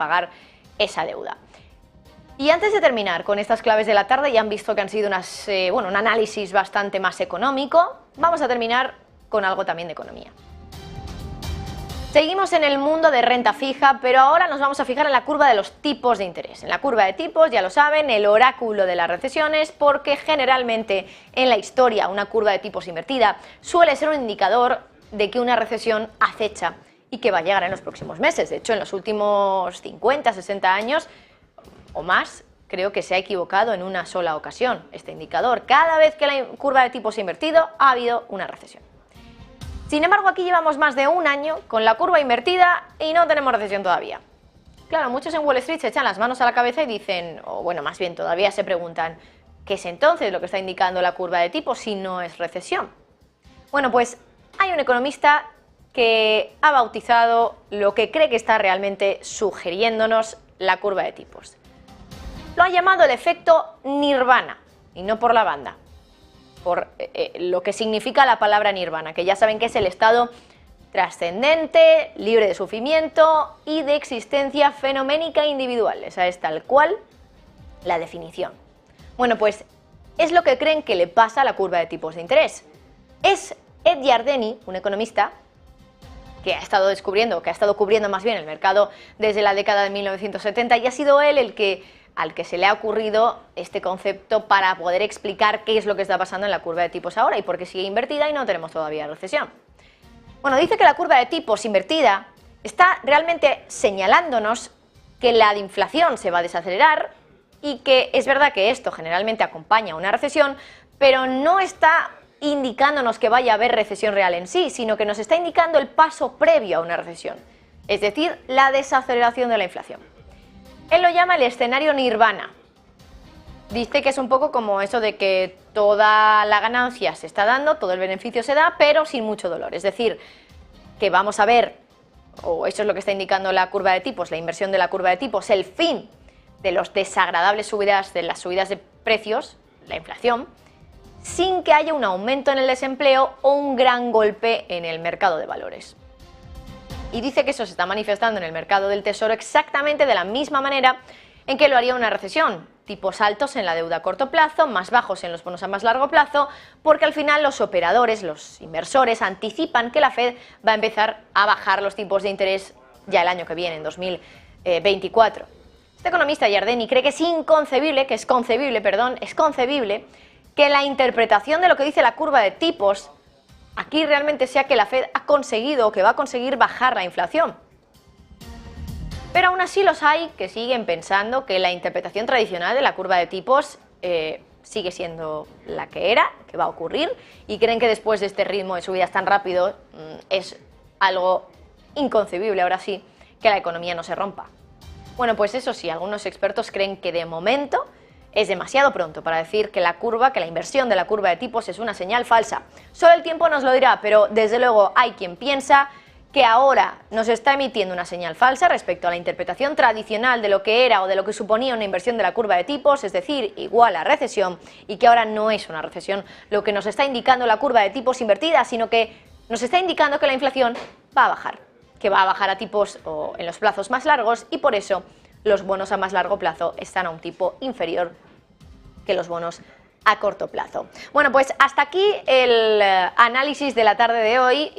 pagar esa deuda. Y antes de terminar con estas claves de la tarde, ya han visto que han sido un análisis bastante más económico, vamos a terminar con algo también de economía. Seguimos en el mundo de renta fija, pero ahora nos vamos a fijar en la curva de los tipos de interés. En la curva de tipos, ya lo saben, el oráculo de las recesiones, porque generalmente en la historia una curva de tipos invertida suele ser un indicador de que una recesión acecha y que va a llegar en los próximos meses. De hecho, en los últimos 50, 60 años o más, creo que se ha equivocado en una sola ocasión este indicador. Cada vez que la curva de tipos se ha invertido, ha habido una recesión. Sin embargo, aquí llevamos más de un año con la curva invertida y no tenemos recesión todavía. Claro, muchos en Wall Street se echan las manos a la cabeza y dicen, o bueno, más bien todavía se preguntan, ¿qué es entonces lo que está indicando la curva de tipos si no es recesión? Bueno, pues hay un economista que ha bautizado lo que cree que está realmente sugiriéndonos la curva de tipos. Lo ha llamado el efecto Nirvana, y no por la banda, por lo que significa la palabra Nirvana, que ya saben que es el estado trascendente, libre de sufrimiento y de existencia fenoménica individual. Esa es tal cual la definición. Bueno, pues es lo que creen que le pasa a la curva de tipos de interés. Es Ed Yardeni, un economista que ha estado cubriendo más bien el mercado desde la década de 1970, y ha sido él al que se le ha ocurrido este concepto para poder explicar qué es lo que está pasando en la curva de tipos ahora y por qué sigue invertida y no tenemos todavía recesión. Bueno, dice que la curva de tipos invertida está realmente señalándonos que la inflación se va a desacelerar y que es verdad que esto generalmente acompaña a una recesión, pero no está indicándonos que vaya a haber recesión real en sí, sino que nos está indicando el paso previo a una recesión, es decir, la desaceleración de la inflación. Él lo llama el escenario Nirvana. Dice que es un poco como eso de que toda la ganancia se está dando, todo el beneficio se da, pero sin mucho dolor. Es decir, que vamos a ver, o eso es lo que está indicando la curva de tipos, la inversión de la curva de tipos, el fin de los desagradables subidas, de las subidas de precios, la inflación, sin que haya un aumento en el desempleo o un gran golpe en el mercado de valores. Y dice que eso se está manifestando en el mercado del tesoro exactamente de la misma manera en que lo haría una recesión. Tipos altos en la deuda a corto plazo, más bajos en los bonos a más largo plazo, porque al final los operadores, los inversores, anticipan que la Fed va a empezar a bajar los tipos de interés ya el año que viene, en 2024. Este economista Yardeni cree que es concebible que la interpretación de lo que dice la curva de tipos aquí realmente sea que la Fed ha conseguido o que va a conseguir bajar la inflación. Pero aún así los hay que siguen pensando que la interpretación tradicional de la curva de tipos sigue siendo la que era, que va a ocurrir, y creen que después de este ritmo de subidas tan rápido es algo inconcebible, ahora sí, que la economía no se rompa. Bueno, pues eso sí, algunos expertos creen que de momento es demasiado pronto para decir que la inversión de la curva de tipos es una señal falsa. Solo el tiempo nos lo dirá, pero desde luego hay quien piensa que ahora nos está emitiendo una señal falsa respecto a la interpretación tradicional de lo que era o de lo que suponía una inversión de la curva de tipos, es decir, igual a recesión, y que ahora no es una recesión lo que nos está indicando la curva de tipos invertida, sino que nos está indicando que la inflación va a bajar, que va a bajar a tipos en los plazos más largos, y por eso los bonos a más largo plazo están a un tipo inferior que los bonos a corto plazo. Bueno, pues hasta aquí el análisis de la tarde de hoy.